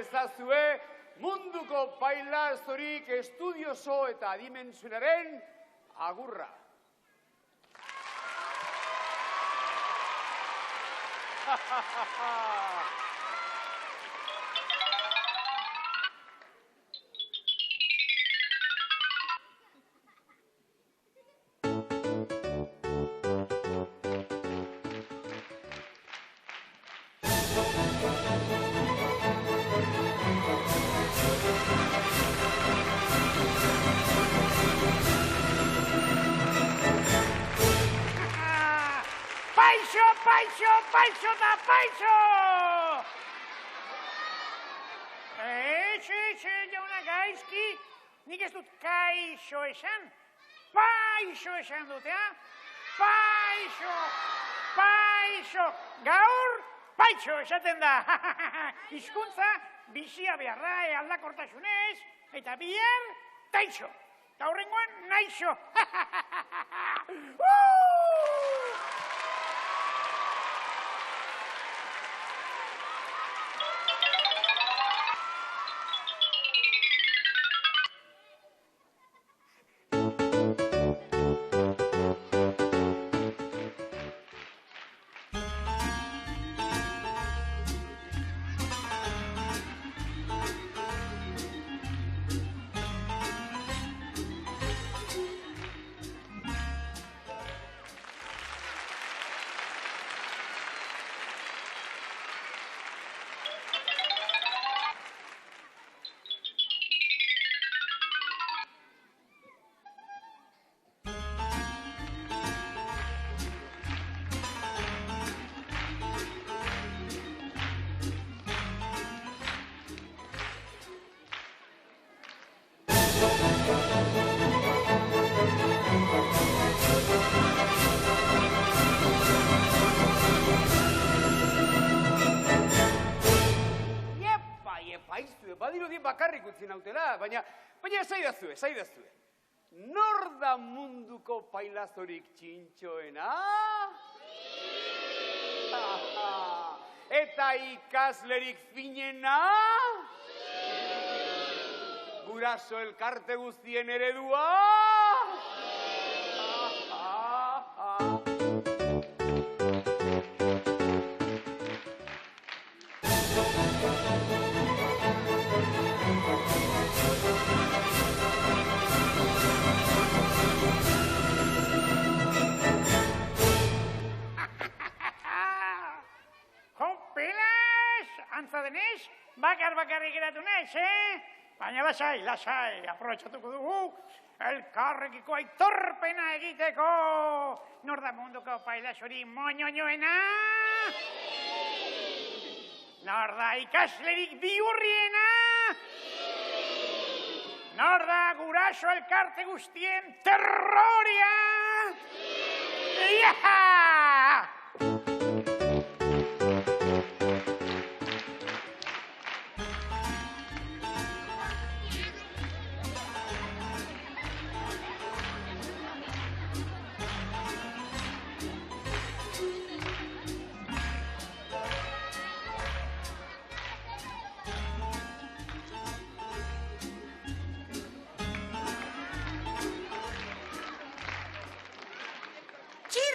ezazue munduko pailazorik estudioso eta adimentsuenaren agurra. Paixo da paixo! Etxe, jauna gaizki, nik ez dut kaixo esan, paixo esan dut, Paixo! Gaur, paixo esaten da. Hizkuntza bizia beharra aldakortasunez, eta bihar, taixo. Eta horrengoan, naixo. Badirudi bakarrik utzi nautela, baina esaidazue. Nor da munduko pailazorik txintxoena? Eta ikaslerik finena? Guraso elkarte guztien eredua? Antza denez, bakarrik geratu naiz, Baina lasai, aprobetxatuko dugu, elkarrekiko aitorpena egiteko. Nor da munduko pailasori moñoñoena? Nor da ikaslerik bihurriena? Nor da guraso elkarte guztien terroria? Iaha!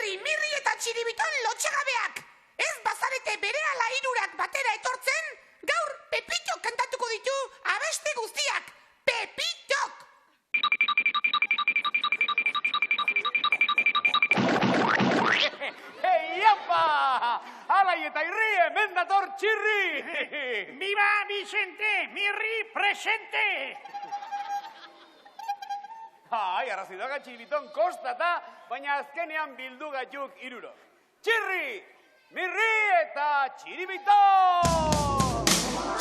Mirri eta txiribiton lotxagabeak! Ez bazarete berehala hirurak batera etortzen, gaur Pepitok kantatuko ditu abeste guztiak! Pepitok! Iapa! Alai eta irri, hemen dator txirri! Viva Vicente, Mirri presente! Arrazidoaga txiribiton kostata, baina azkenean bildu gatuk iruro. Txirri, Mirri eta txiribiton!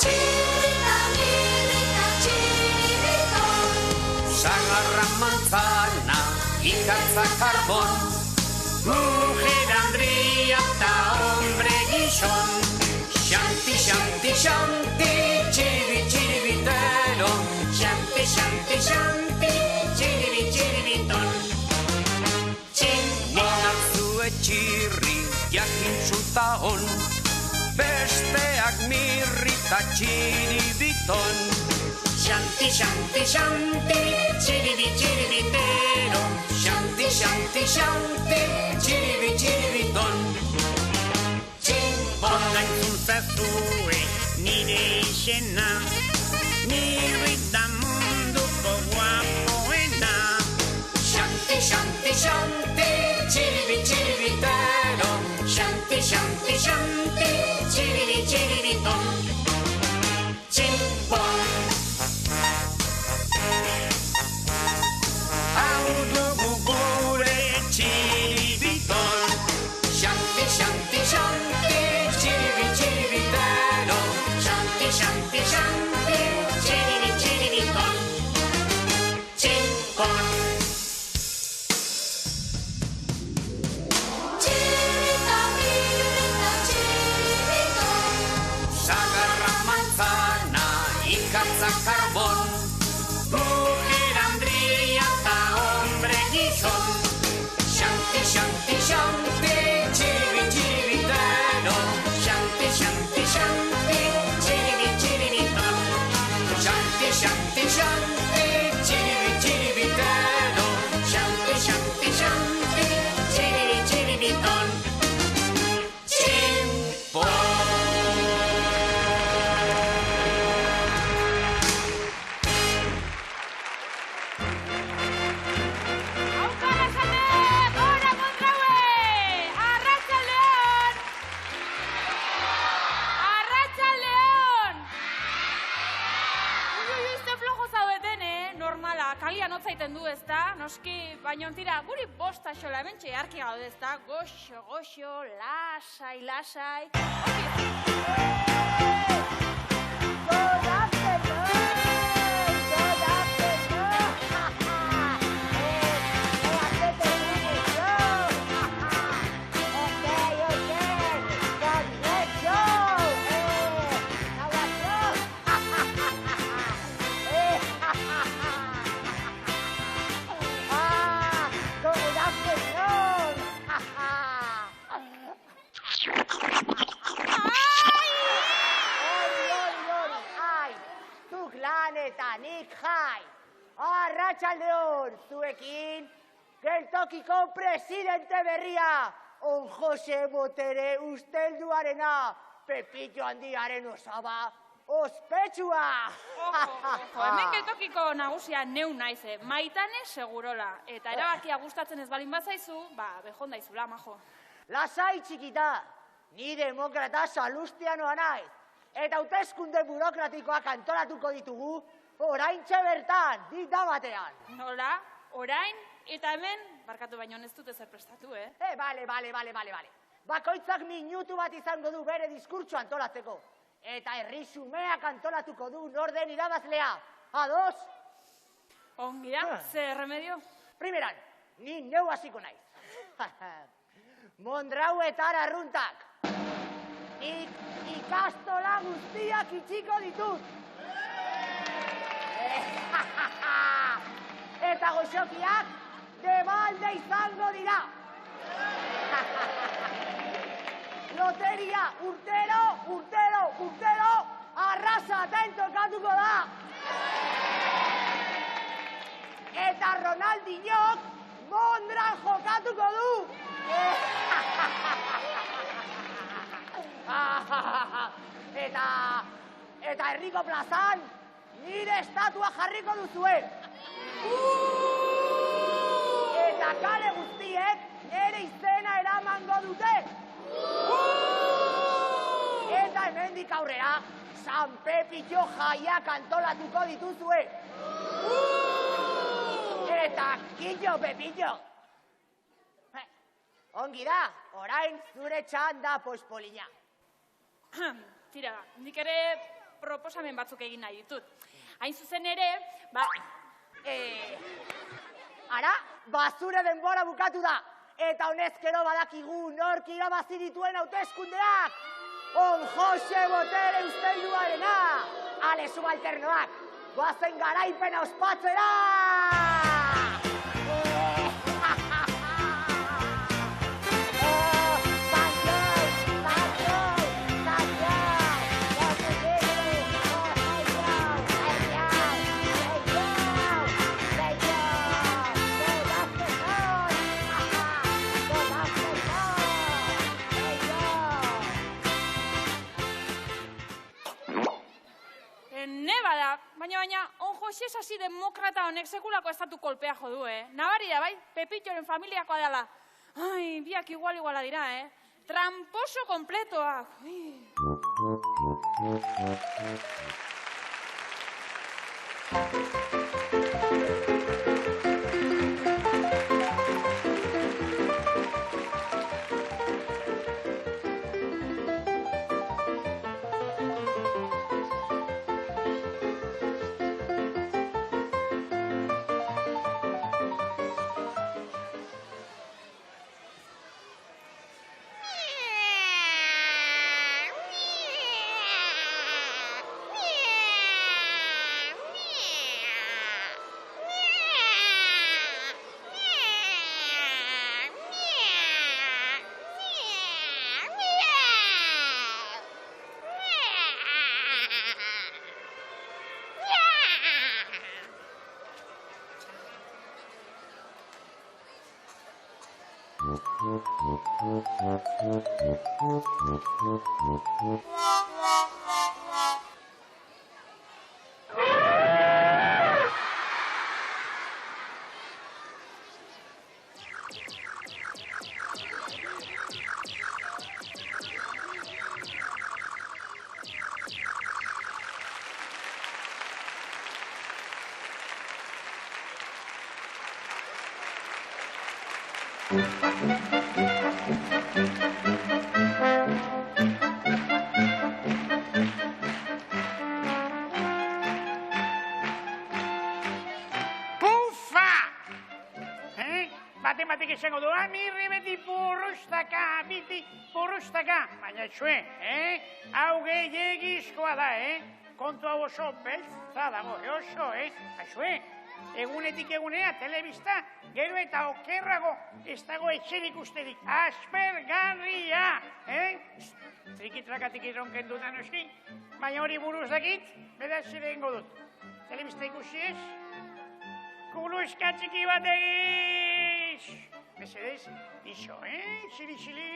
Txirrita, mirrita, txiribiton. Sagarra manzana, ikatza karbon, mujer Andria eta hombre gizon. Xanti, xanti, xanti, txiri, txiribitero. Xanti, xanti, xanti, txiribi, txiribiton. Txininatzue txirri, jakin zuta hon. Besteak mirri eta txiribi. txiribiton. Xanti, xanti, xanti, txiribi, txiribitero. Xanti, xanti, xanti, txiribi, txiribiton. Tximbon entzun zazue nire izena, nire da munduko guapoena. Xanti, xanti, xanti, txiribi, txiribitero. Xanti, xanti, xanti, txiribi, txiribiton. Tximbon. Hau dugu gure txiribiton. Xanti, xanti, xanti, txiribi, txiribitero. Xanti, xanti, xanti, txiribi, txiribiton. Tximbon. Chiribito, miribito, chiribito. Sagarra manzana, ikatza karbon. Mujer Andrea eta hombre gizon. Xanti, xanti, xanti, txiribi, txiribitero. Xanti, xanti, xanti, txiribi, txiribiton. Xanti, xanti, xanti, txiribi, txiribitero. Xanti, xanti, xanti, txiribi, txiribiton. Tximpon. Aukara zane, gora Mondraue! Arratsaldeon! Arratsaldeon! Ui, ze flojo zaudeten, normala, kalian hotzaiten du, ezta? Noski, baina tira, guri bosta xola hementxe harki gaude, ezta? Goxo, goxo, lasai, lasai. Eta nik jai, arratsaldeon zuekin, geltokiko presidente berria, on Jose Botere ustelduarena, Pepito handiaren osaba, ospetsua. Ojo, hemen geltokiko nagusia neu naiz, Maitane segurola. Eta erabakia gustatzen ez balin bazaizu, bejon daizula, majo. Lasai txikita, ni demokrata salustianoa naiz. Eta hauteskunde burokratikoak antolatuko ditugu, oraintxe bertan, dita batean. Nola, orain, eta hemen, barkatu baino ez dute zer prestatu, Bale. Bakoitzak minutu bat izango du bere diskurtso antolatzeko. Eta herri xumeak antolatuko du norden irabazlea. Ados? Ongi da, ze remedio? Primeran, ni neu hasiko naiz. Mondrauetar arruntak. Nik ikastola guztiak itxiko ditut. Eta goxokiak debalde izango dira. Loteria urtero, arrasaten tokatuko da. Eta Ronaldinhok Mondran jokatuko du. Eta herriko plazan nire estatua jarriko duzue. Eta kale guztiek nire izena eramango dute. Eta hemendik aurrera San Pepito jaiak antolatuko dituzue. Eta Killo Pepito. Ongi da, orain zure txanda pospolina. Tira, nik ere proposamen batzuk egin nahi ditut. Hain zuzen ere, Ara, zure denbora bukatu da. Eta honezkero badakigu nork irabazi dituen hauteskundeak. On Jose Botere ustelduarena. Ale subalternoak, goazen garaipena ospatzera! bada, baina, on Jose Sasi demokrata honek sekulako estatu kolpea jo du, Nabari da, bai, Pepitxoren familiakoa dela. Ai, biak iguala dira, Tramposo kompletoak. Batek esango du, mirri beti purrustaka, biti purrustaka. Baina txue, hau gehiagizkoa da, kontu hau oso beltza dago, oso, txue, egunetik egunea, telebista, gero eta okerrago, ez dago etxerik usterik, aspergarria, Trikitrakatik irronken dudan oski, baina hori buruz dakit, beraz ere ingo dut. Telebista ikusi ez? Kuluska txiki bat egiz! Mesedez, iso, Xili.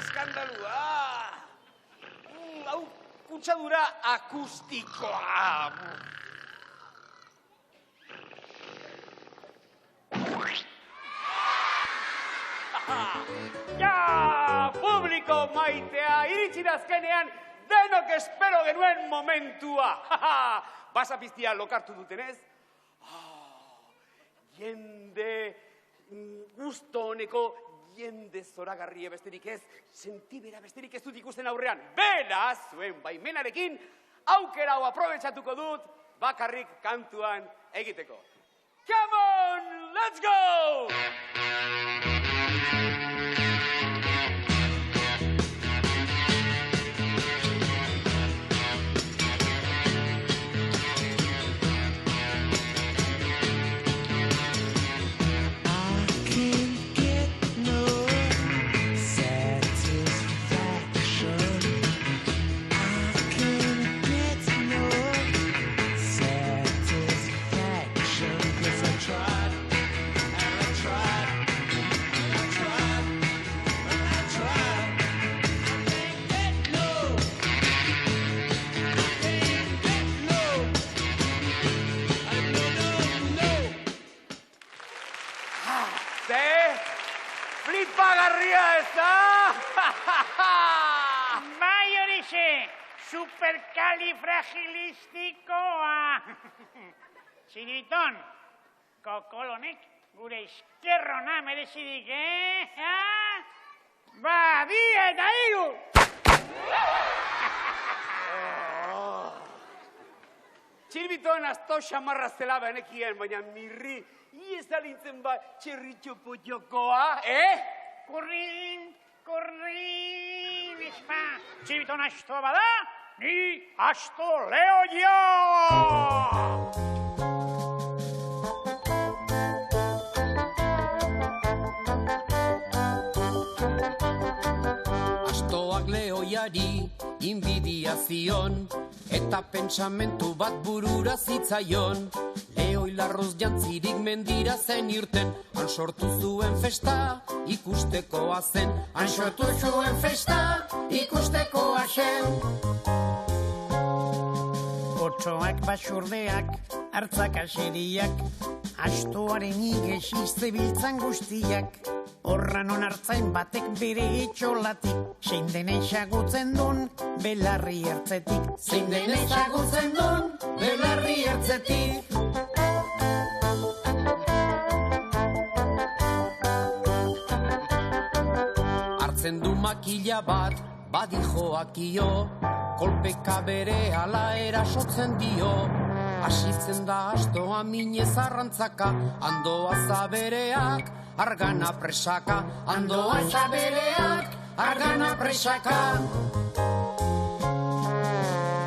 Eskandalua! Hau kutsadura akustikoa! Ja, publiko maitea, iritsi da azkenean denok espero genuen momentua! Basapiztia lokartu dutenez? Jende gusto honeko jende zoragarria besterik ez, sentibera besterik ez dut ikusten aurrean. Beraz, zuen baimenarekin, aukera hau aprobetxatuko dut, bakarrik kantuan egiteko. Come on, let's go! Flipagarria ez da? Bai horixe, superkalifragilistikoa. Txiriton, kokolonek gure izkerrona merezidik, Ba, 2 eta 3! Txirbiton asto xamarra zela benekien, baina mirri, iezalintzen ba txerritxo potxokoa, Kurrin, espa. Txiriton astoa bada, ni asto leo jo! Astoak lehoiari inbidiazion, eta pentsamentu bat burura zitzaion. Lehoi larroz jantzirik mendira zen irten, han sortu zuen festa ikustekoa zen. Han sortu zuen festa ikustekoa zen. Otsoak basurdeak, hartzak aseriak, astoaren igesiz zebiltzan guztiak. Horra non hartzain batek bere etxolatik, zein den ezagutzen dun belarri ertzetik. Zein den ezagutzen dun belarri ertzetik. Hartzen du makila bat, badijoakio, kolpeka bere ala erasotzen dio. Asitzen da astoa minez arrantzaka, andoa zabereak, argana presaka. Andoa zabereak, argana presaka.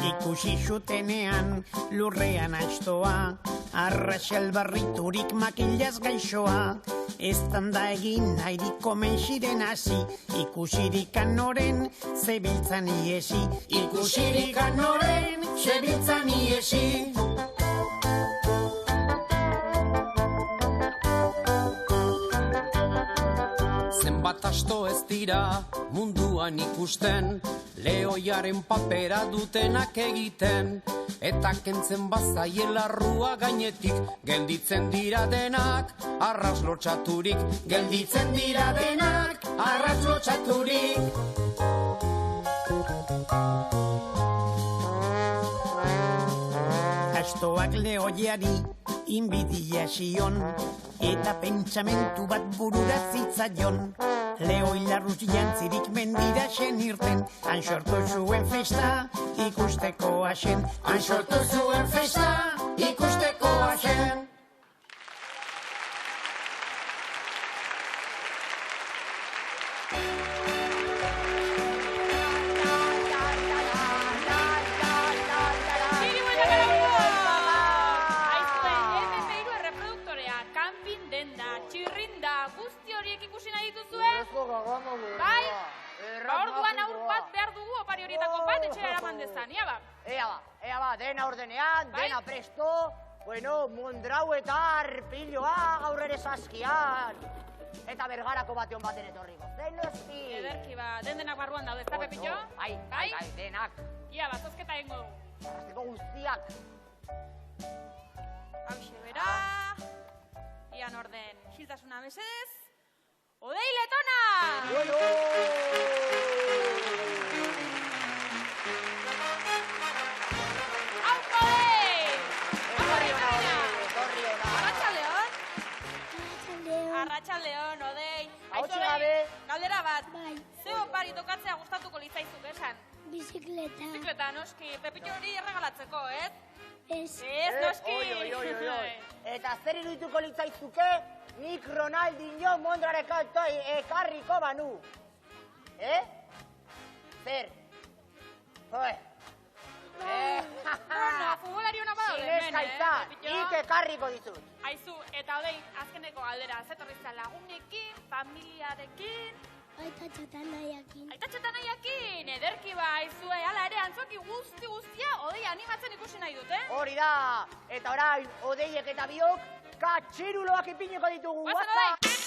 Ikusi zutenean lurrean astoa, arraxal barriturik makilaz gaixoa. Eztan da egin nahirik komen ziren hasi, ikusirik anoren zebiltzan iesi. Ikusirik anoren zebiltzan iesi. Zenbat asto ez dira munduan ikusten, lehoiaren papera dutenak egiten. Eta kentzen bazaien larrua gainetik, gelditzen dira denak arras lotxaturik. Gelditzen dira denak arras lotxaturik. Astoak lehoiari inbidia zion, eta pentsamentu bat burura zitzaion. Lehoi larruz jantzirik mendira zen irten, han sortu zuen festa ikustekoa zen. Han sortu zuen festa ikustekoa zen. Bai, orduan aur bat behar dugu opari horietako bat etxera eraman dezan, Ea ba, dena ordenean, dena presto, bueno, mondrau eta arpiloa gaur ere saskian. Eta bergarako bateon baten etorriko. Denoski! Ederki ba, denak barruan daude, ezta Pepillo? Bai, denak. Ia ba, zozketa egingo dugu. Arrasteko guztiak. Hauxe bera, ian orden, xiltasuna mesedez. Odei letona! Bueno! Auko Odei! Etorri ona! Arratxaldeon? Arratxaldeon, Odei. Hautsi gabe. Galdera bat. Bai. Ze opari tokatzea gustatuko litzaizuk esan? Bizikleta. Bizikleta, noski, Pepillo hori erregalatzeko, ez? Ez. Ez, noski! Oi. Eta zer irudituko litzaizuke, nik Ronaldinho mondrareko ekarriko banu. Zer? Bueno, futbolari hona bada Sineskaitza, nik ekarriko dizut. Aizu, eta Odei, azkeneko galdera, zetorrizta lagunekin, familiarekin, Aitatxotan nahiakin. aitatxotan nahiakin, ederki ba, aizue, ala ere, antzoki guztia, Odei animatzen ikusi nahi dut, Hori da, eta orain, Odeiek eta biok, katxiruloak ipiniko ditugu. Guazen, Guaza!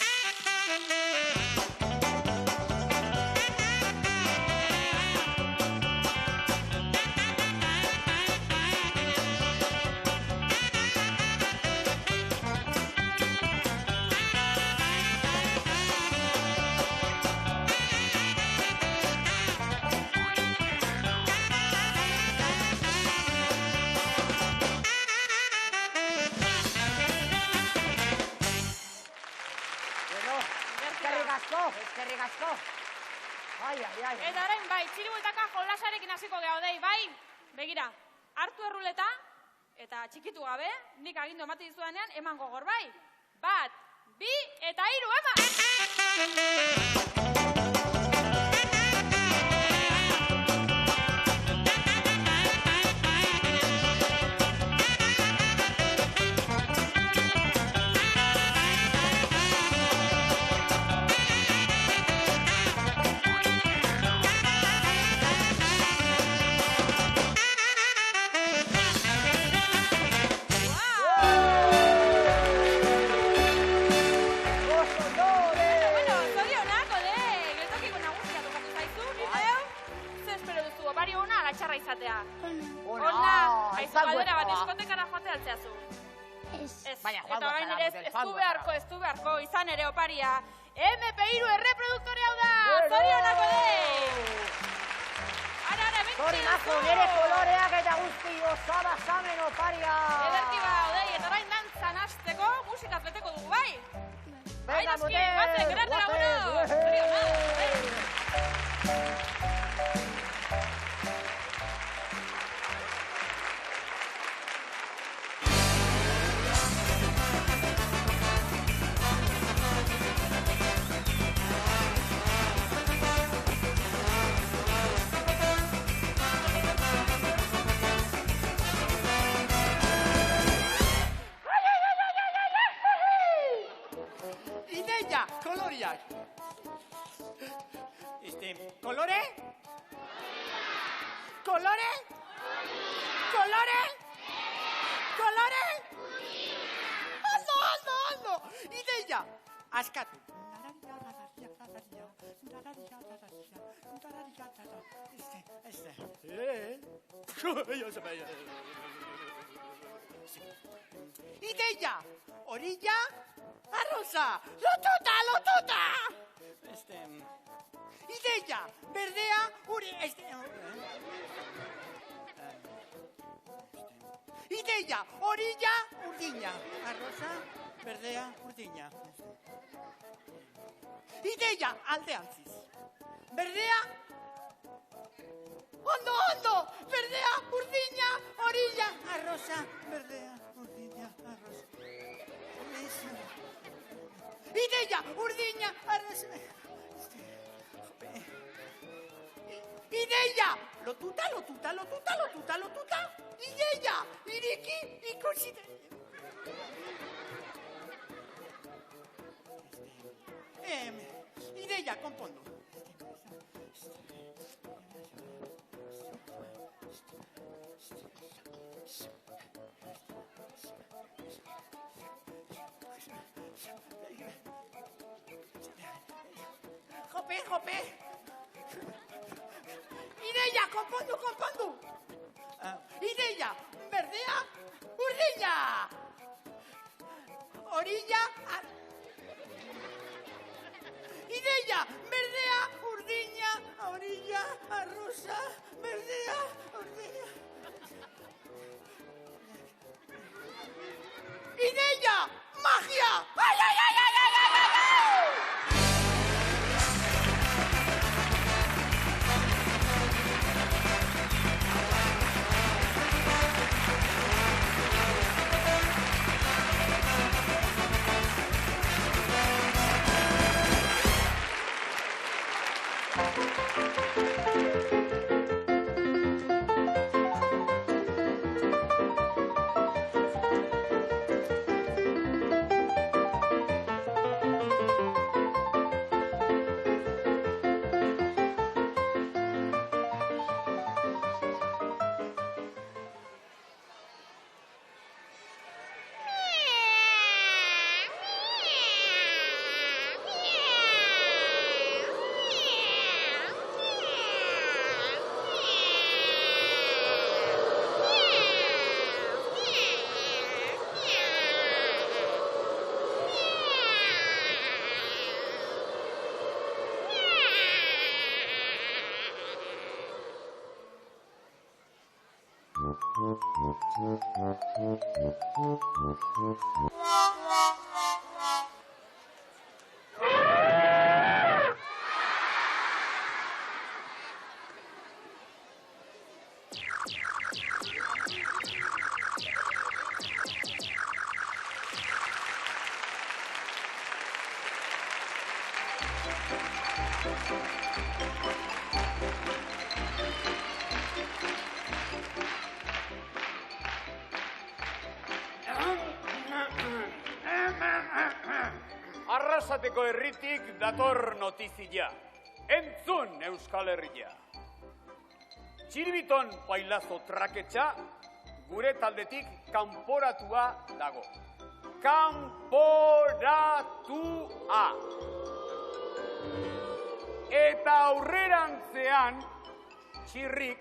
eskerrik asko. Ai. Eta orain, bai, txiribueltaka jolasarekin hasiko gehaudei, bai? Begira, hartu erruleta, eta txikitu gabe, nik agindu emate dizudanean, eman gogor, bai? 1, 2 eta 3, eman! Ez du beharko, izan ere oparia. MP3 erreproduktori hau da! Zorionako dei! Ara, bentsi! Zorionako nire koloreak eta guzti osaba zamen oparia! Ederki odei, eta orain dantzan hasteko musikaz beteko dugu, bai? Bai, noski, batzen, gerarte laguno! Zorionako, Askatu. Ideia, orilla, arroza, lotuta. Ideia, berdea, Ideia, orilla, urdina, arroza, berdea, urdina. Ideia, aldeantziz. Berdea, ondo, berdea, urdina, orilla, arroza, berdea, urdina, arroza. Ideia, urdina, arroza. Ideia, lotuta. Ideia, iriki, ikusita. Ideia, konpondu. Jope. Ideia, konpondu. Ideia, berdea, urdina. Orilla, Ideia, berdea, urdina, orilla, arroza, berdea, urdina. Ideia, magia! Ai! Arrasateko herritik dator notizia. Entzun Euskal Herria. Txiribiton pailazo traketxa gure taldetik kanporatua dago. Kanporatua. Eta aurrerantzean txirrik,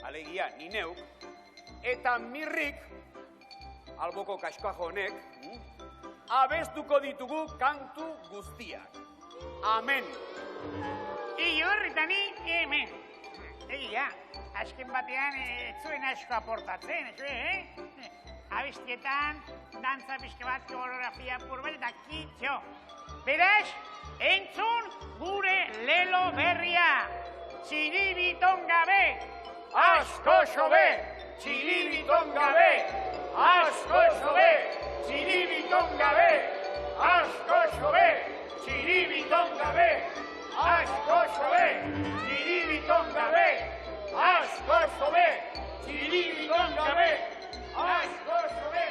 alegia ni neuk, eta mirrik, alboko kaskoajo honek, abestuko ditugu kantu guztiak. Amen. Ior eta ni hemen. Egia, azken batean zuen asko aportatzen, abestietan, dantza pixka bat, koreografia purbel eta kitxo. Beraz, entzun gure lelo berria. Txiribiton gabe, asko xobe, txiribiton gabe, asko xobe, txiribiton gabe, asko xobe, txiribiton gabe, asko xobe, txiribiton gabe, asko xobe, txiribiton gabe, asko xobe.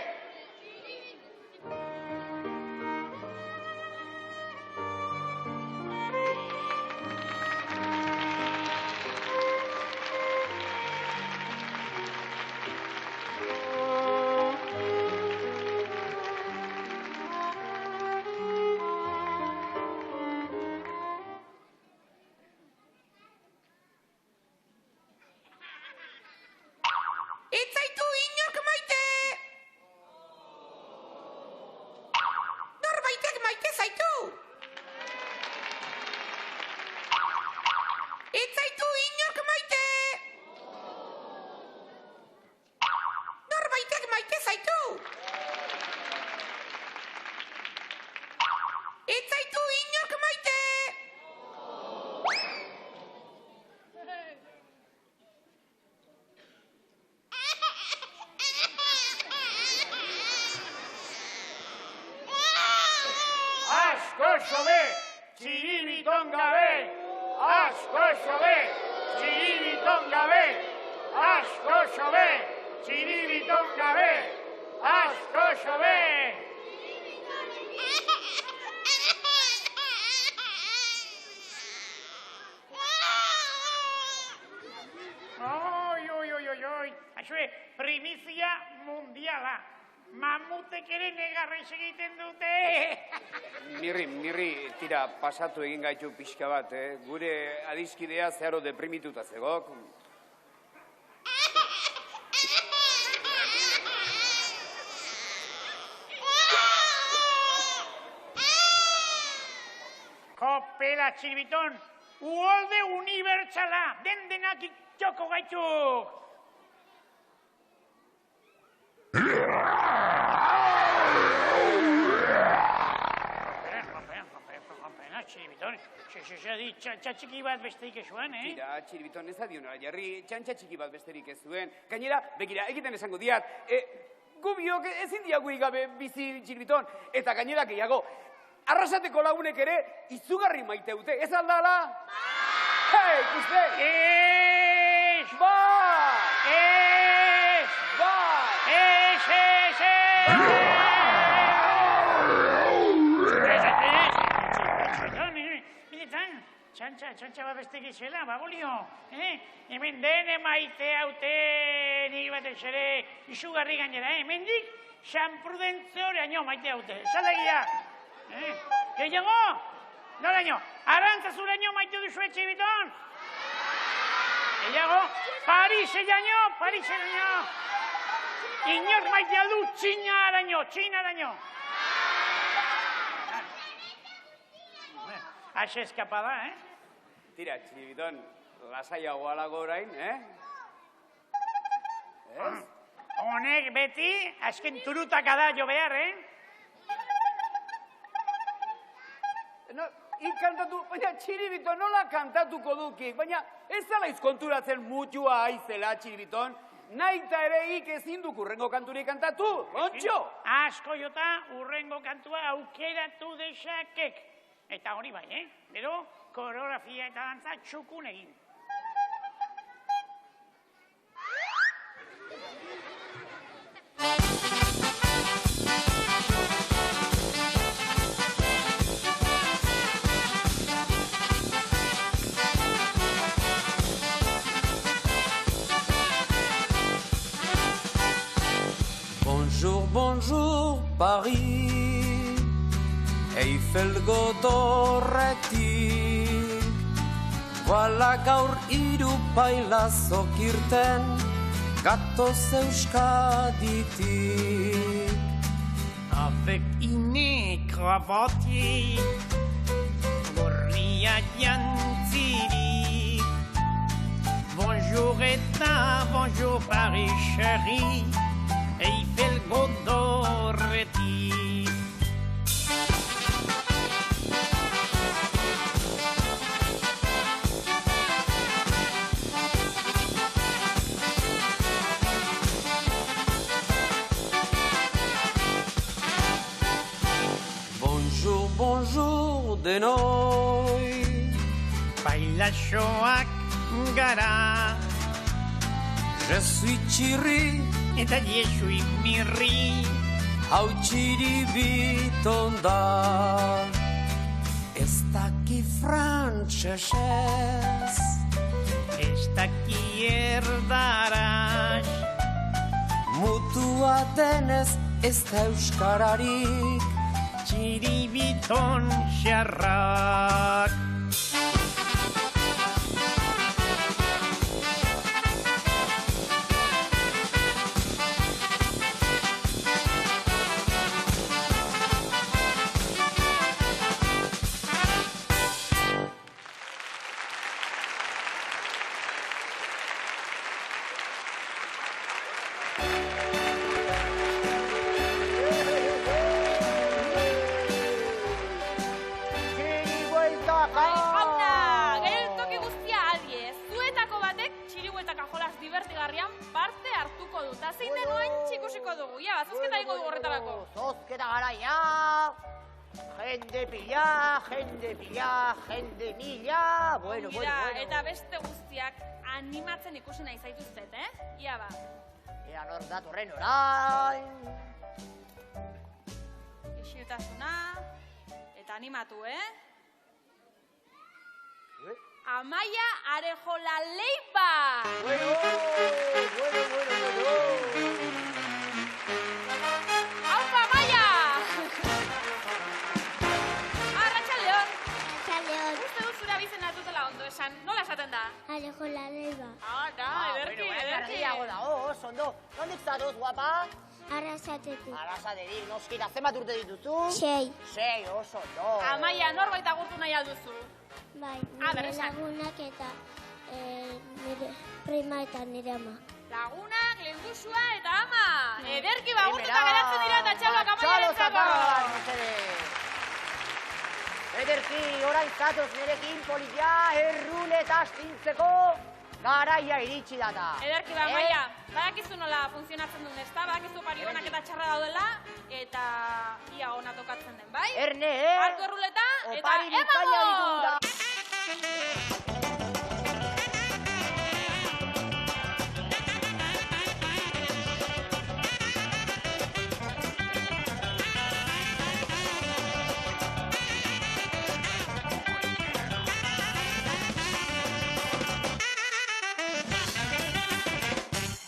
Txiribiton gabe, asko xobe, txiribiton gabe, asko xobe, txiribiton gabe, asko xobe. Oi, aixue, primizia mundiala. Mamutek ere negarrez egiten dute. Mirri, tira, pasatu egin gaitu pixka bat, Gure adiskidea zeharo deprimituta zegok. Kopela, Txiribiton, uholde unibertsala, denak itxoko gaituk. Txiribiton, txantxa bat besterik ez zuen, Tira, Txiribiton, ez adionara jarri, txantxa txiki bat besterik ez zuen. Gainera, begira, egiten esango diat, gubiok ezin diagu igabe bizi Txiribiton, eta gainera gehiago, Arrasateko lagunek ere izugarri maiteute, ez aldala? Hei, ikuste! Ez! Bai! Ez! Bai! Ez! Txantxa bat beste gizela, bagolio. Hemen dene maite haute nik bat ere izugarri gainera. Hemendik San Prudentzioraino maite haute. Zalegia. Gehiago? Noraino? Arantzazuraino maite duzu Txiribiton? Gehiago? Pariseraino. Inor maite aldu Txinaraino. Haxe eskapada, Tira, Txiribiton, lasaiago alago orain, Ez? Honek beti, azken turutaka da jo behar, No, kantatu, baina Txiribiton nola kantatuko dukik, baina ez zala izkonturatzen mutua aizela, Txiribiton, naita ere ezin duk urrengo kanturik kantatu, ontxo? Asko jota urrengo kantua aukeratu dexakek. Eta hori bai, Gero, koreografia eta dantza txukun egin. Paris, Eiffel godorretik, bala gaur hiru pailazok irten, gatoz Euskaditik. Avec une cravate, gorria jantzirik. Bonjour eta, bonjour Paris chéri, Eiffel godorretik. Bonjour, bonjour denoi, Bailaxoak gara, je suis txirri, eta jesui mirri. hau txiribiton da. Ez daki frantsesez, Ez daki erdaraz, mutua denez ez da euskararik. txiribiton xarrak. Jauna, geltoki guztia adi ez. Zuetako batek txiribueltaka jolas divertigarrian parte hartuko dut. Ta zein den oain txikusiko dugu. Ja, zozketa ingo dugu horretarako. Zozketa garaia, jende pila, jende mila, bueno. Mira, eta beste guztiak animatzen ikusi nahi zaituztet, Ia ba. Ea nor datorren orain. Isiltasuna, eta animatu, Amaia Arejola Leiva! Bueno. ¡Aupa, Amaia! Arratsaldeon! Arratsaldeon. Uste dut zure abizena ez dutela ondo esan. Nola esaten da? Arejola Leiva. Ederki. Argiago da, oso ondo. Nondik zatoz, guapa? Arrasatetik. Arrasatetik, noskita, zenbat urte dituzu? 6. 6, oso ondo. Amaia, norbait agurtu nahi alduzu. Bai, ber, nire esan. lagunak eta nire prima eta nire ama. Lagunak, lehengusua eta ama. Ederki bagurtuta geratzen dira eta txaloak Amaia Txalo entzako. zakarra, mesedez. Ederki, orain zatoz nirekin politia erruleta astintzeko garaia iritsi data. Ederki ba, Amaia, badakizu nola funtzionatzen duen, ezta? Badakizu pari onak eta txarra daudela, eta ia ona tokatzen den, bai? Erne, Hartu erruleta, eta Opari bikaina ditugu da.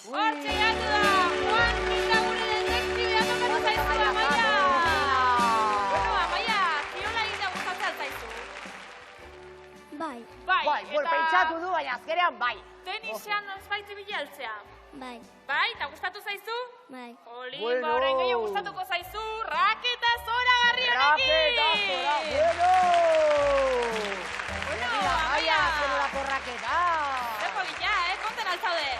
Hortxe jatu da, Juan Mintagure detektibea tokatu zaizu, Amaia! Bueno, Amaia, kirola egitea gustatzen zaizu. Bai, Bai, Bueno, pentsatu du, baina azkerean bai. tenisean nozbait bilaltzea. bai, Bai, eta gustatu zaizu? bai. Jolin, Bueno. ba, orain gehiago gustatuko zaizu, raketa zoragarri honekin! Raketa zora, bueno! Bueno, Mira, Amaia, zenolako raketa! zeko gila, konten altzaude.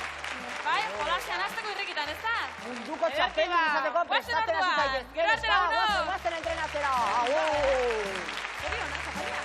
Bai, jolasean hasteko irrikitan, ez da? Munduko Ederki txapeldu ba, izateko guazen prestatzen hasi orduan. zaitezke, Gero ezta? atera uno. Guazen entrenatzera! Agur! Zorion, Amaia.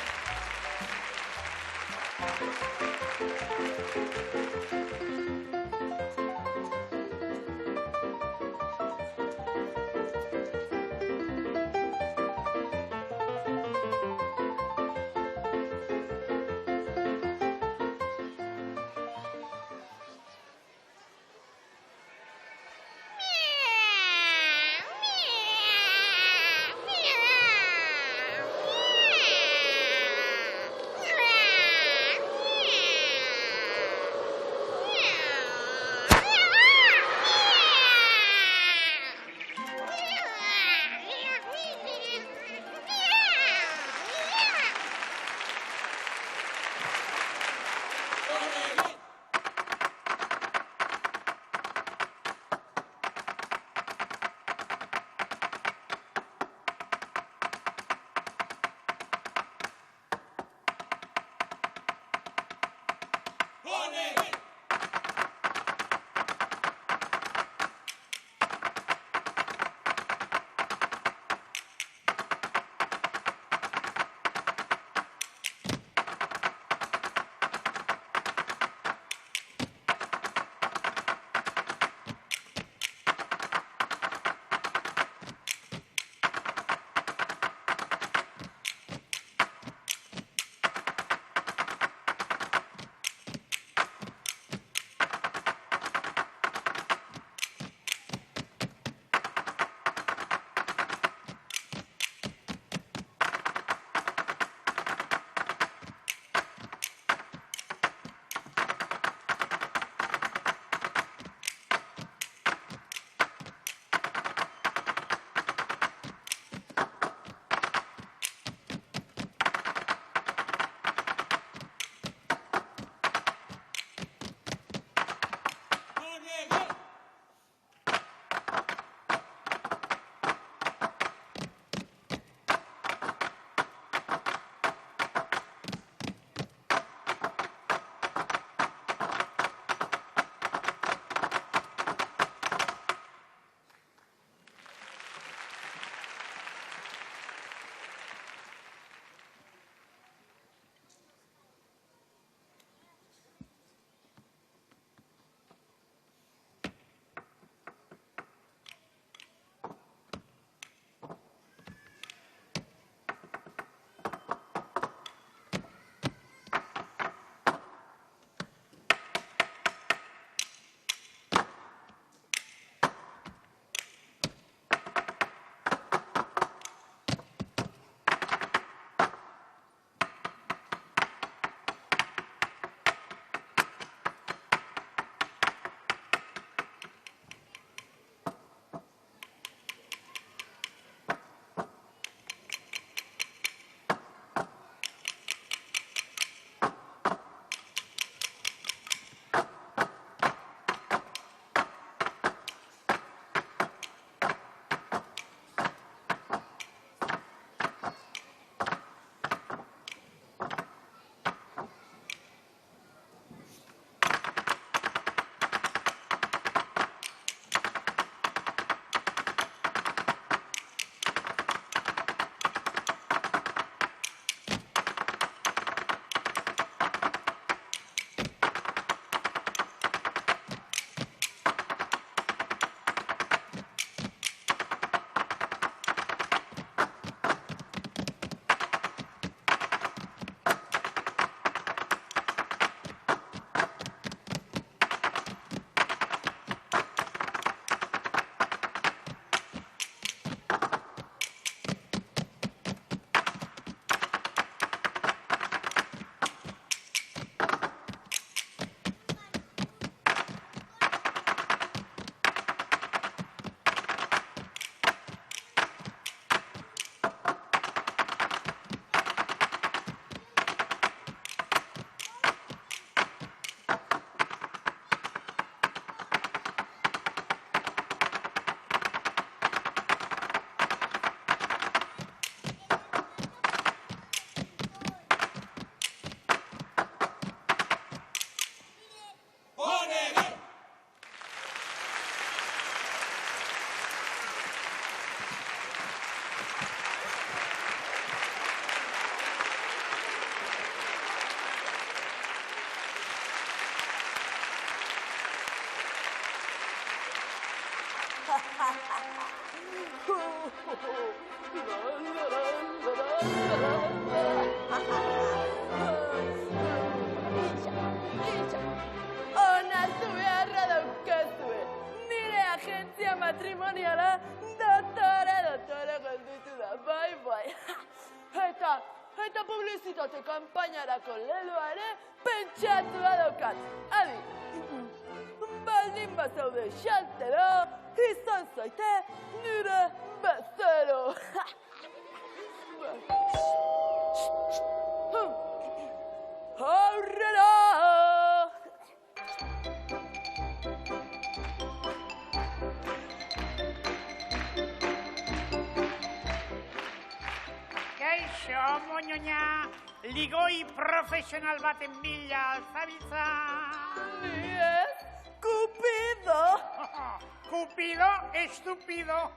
Onartu beharra daukazue. Nire agentzia matrimoniala dotore gelditu da, bai. Eta publizitate kanpainarako leloa ere pentsatua daukat. Adi, baldin bazaude xaltero, izan zaite nire bezero. Aurrera! Kaixo, moñoña, ligoi profesional baten bila alzabiltza. Ni ez, Cupido. Cupido, estupido.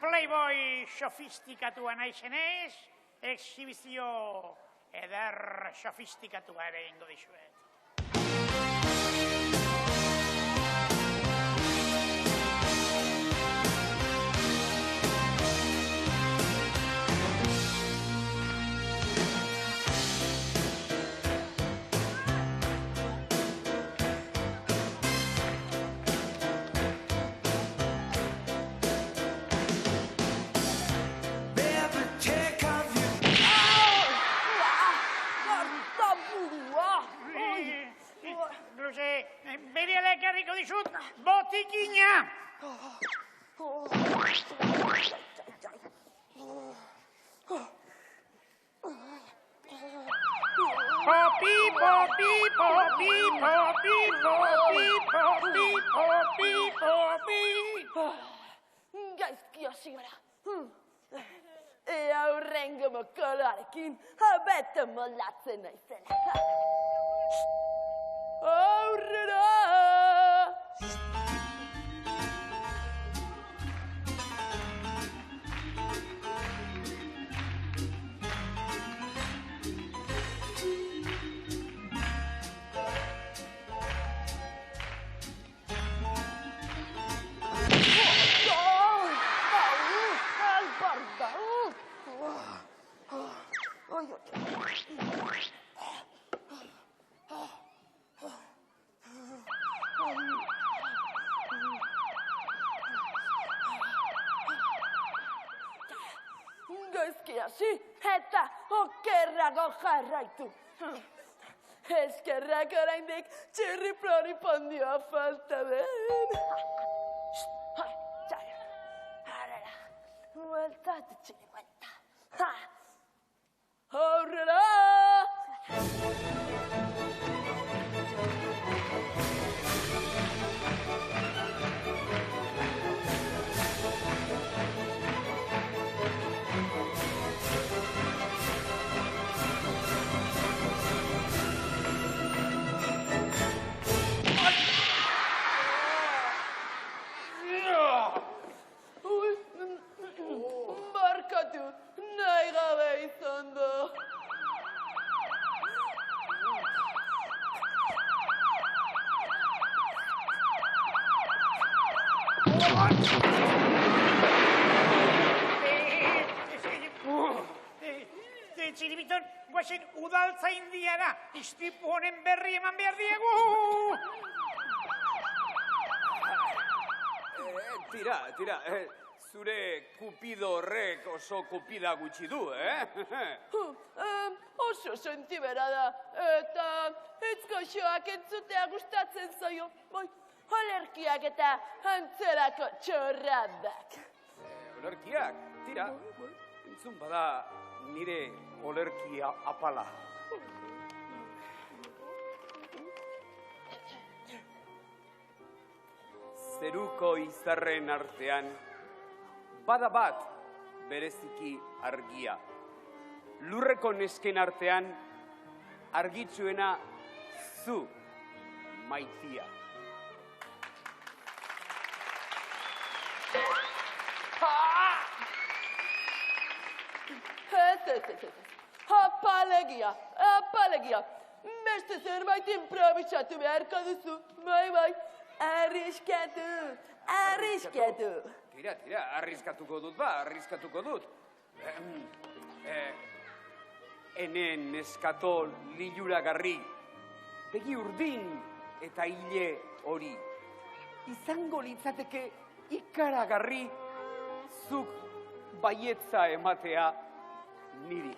Playboy sofistikatua naizenez, exhibizio eder sofistikatua ere ingo dizuet. Beriala ekarriko dizut, botikina! Popi, popi, popi, popi, popi, popi, popi, popi. Gaizki hasi gara. Ea hurrengo mokoloarekin abete molatzen naizela. Aurrera! Gaizki hasi eta okerrago jarraitu. Eskerrak oraindik txirri ploripondioa falta den. Arrera, bueltatu txiri buelta. Aurrera! Barkatu, nahi gabe izan da. Txiribiton, guazen udaltzain diara, istripu honen berri eman behar diegu! Tira, zure Cupido horrek oso kupida gutxi du, Oso sentibera da, eta hitzkoxoak entzutea gustatzen zaio, bai, olerkiak eta antzerako txorradak. Olerkiak, tira, entzun bada nire olerkia apala. Zeruko izarren artean, bada bat bereziki argia. Lurreko nesken artean, argitzuena zu, maitia. Apalegia. Beste zerbait improvisatu beharko duzu, bai, arrisketu. Tira, arriskatuko dut, arriskatuko dut. Enen neskato liluragarri, begi urdin eta hile hori. Izango litzateke ikaragarri zuk baietza ematea niri.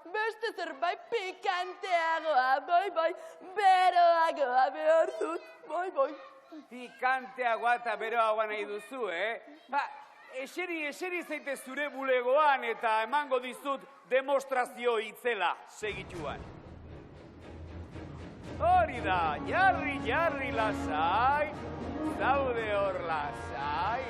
Beste zerbait pikanteagoa, bai, beroagoa behar dut, bai. Pikanteagoa eta beroagoa nahi duzu, Eseri zaite zure bulegoan eta emango dizut demostrazio itzela segituan. Hori da, jarri lasai, zaude hor lasai,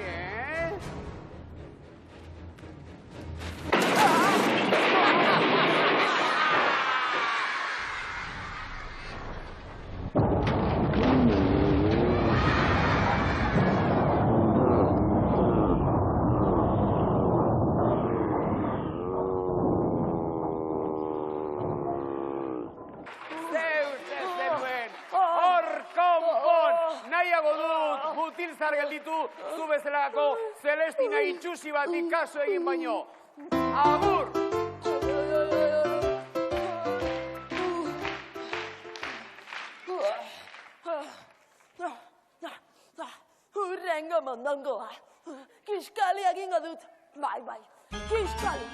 gelditu, zu bezalako Celestina itxusi bat ikaso egin baino. Agur! Hurrengo mondongoa. Kiskali egingo dut. Bai, kiskali.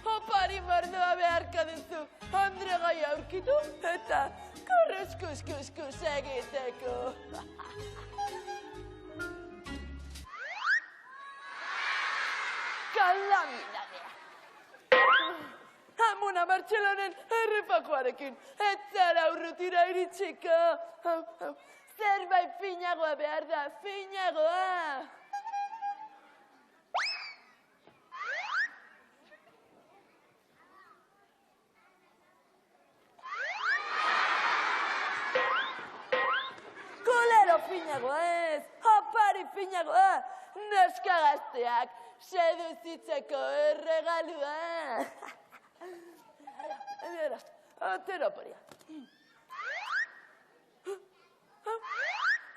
Opari mordoa beharko duzu, Andre gai aurkitu eta korruz egiteko. Kalamidadea. Amuna Martxelonen errepakoarekin, ez zara urrutira iritsiko. Zerbait finagoa behar da, finagoa. Finagoa ez, opari finagoa, neska gazteak, seduzitzeko erregalua. Beraz, atera oparia.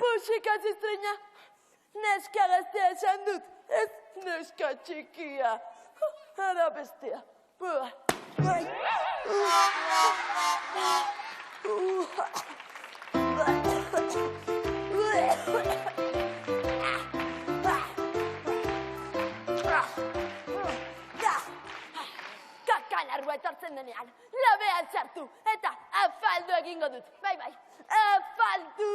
Pusika ziztrina, neska gaztea esan dut, ez neska txikia. Ara bestea. Kakalarrua etortzen denean, labean sartu eta afaldu egingo dut. Bai, afaldu!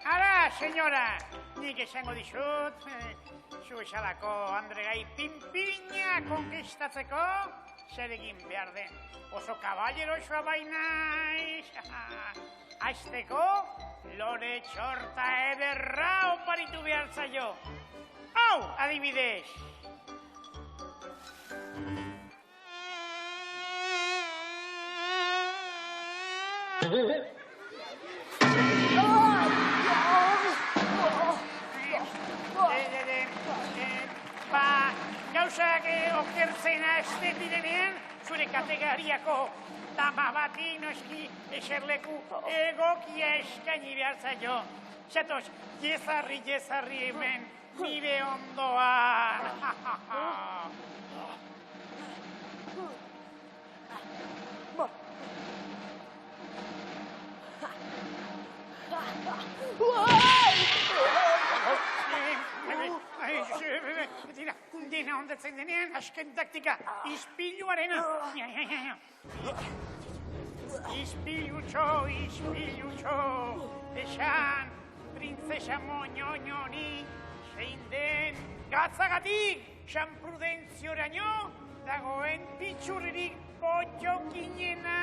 Ara, senyora, nik esango dizut, zu esalako Andregai pinpina konkistatzeko, zer egin behar den. Oso kaballerosoa bainaiz. Azteko, lore txorta ederra oparitu behar zaio. Hau, adibidez. Gauzak okertzen azten direnean, zure kategoriako dama bati noski eserleku egokia eskaini behar zaio. Zatoz, jezarri hemen, nire ondoan. Dena ondatzen denean, asken taktika, izpiluarena. Izpilutxo, esan, printzesa moñoñoni, zein den, gatzagatik, San Prudentzioraino, dagoen pitxurririk potxokinena.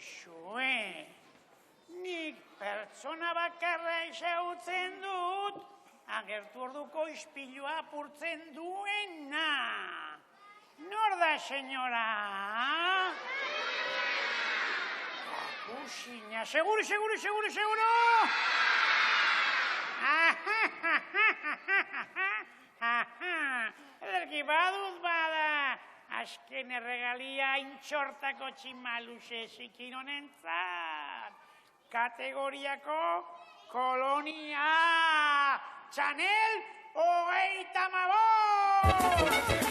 Aizue, nik pertsona bakarra ezagutzen dut, agertu orduko ispilua apurtzen duena. Nor da, senyora? Usina, seguro! Ederki badut bada, azken erregalia intxortako tximaluse zikin honentzat. Kategoriako kolonia Chanel 38.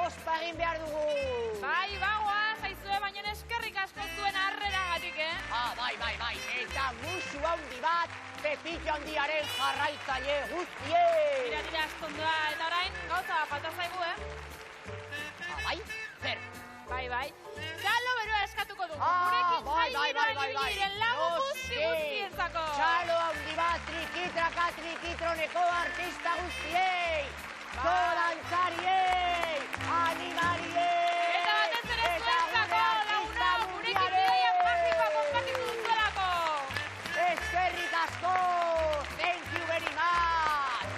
Ospa egin behar dugu. Bai, bagoa, zaizue, baina eskerrik asko zuen harreragatik, Bai. Eta musu handi bat, Pepito handiaren jarraitzaile guztiei. Tira, astondoa, eta orain, gauza bat falta zaigu, Bai, zer? Bai. Txalo beroa eskatuko dugu. Gurekin diren lagu guztientzako. Txalo handi bat, trikitraka, trikitroneko artista guztiei. Zodantzariei, animariei. Eta batez ere zuentzako, laguna, gurekin bidaia magikoa konpartitu duzuelako. Eskerrik asko, thank you very much.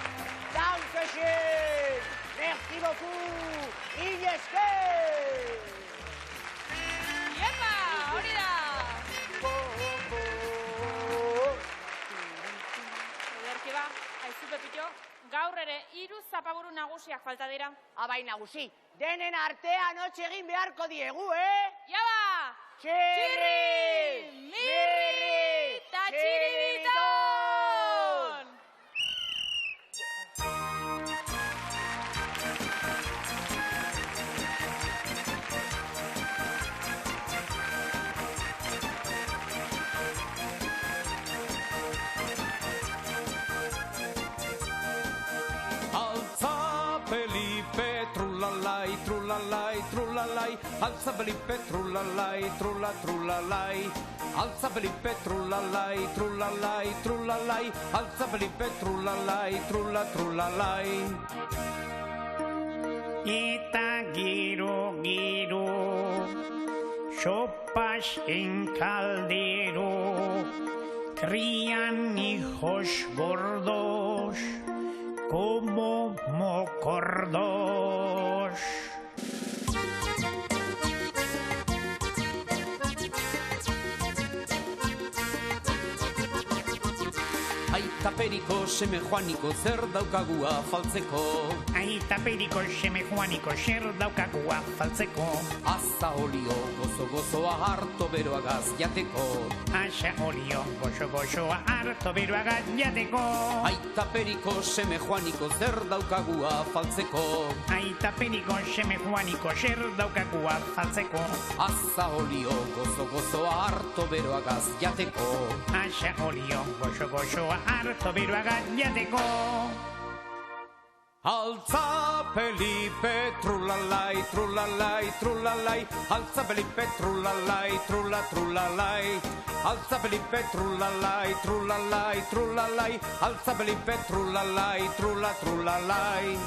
Dankeschön, merci beaucoup, inesker. Iepa, hori da. Ederki ba, haizu Pepito. Gaur ere, 3 zapaburu nagusiak falta dira. Bai, nagusi. Denen artean hotxe egin beharko diegu, Jaba! Txirri! Mirri! Ta txiribiton! Alza Felipe, trulalai, trulalai. Alza Felipe, trulalai, trulalai. Alza Felipe, trulalai, trulalai. Eta giro, sopas en caldero, crían hijos gordos como mocordos. Aita periko, seme joaniko, zer daukagua faltzeko. Aita periko, seme joaniko, zer daukagua faltzeko. Aza olio, gozoa harto beroagaz jateko. Asa olio, gozoa harto beroagaz jateko. Aita periko, seme joaniko, zer daukagua faltzeko. Aita periko, seme joaniko, zer daukagua faltzeko. Aza olio, gozoa harto beroagaz jateko. Asa olio, gozoa harto beroagaz jateko. Alza Felipe, trulalai. Alza Felipe, trulalai, trulalai. Alza Felipe, trulalai. Alza Felipe, trulalai, trulalai.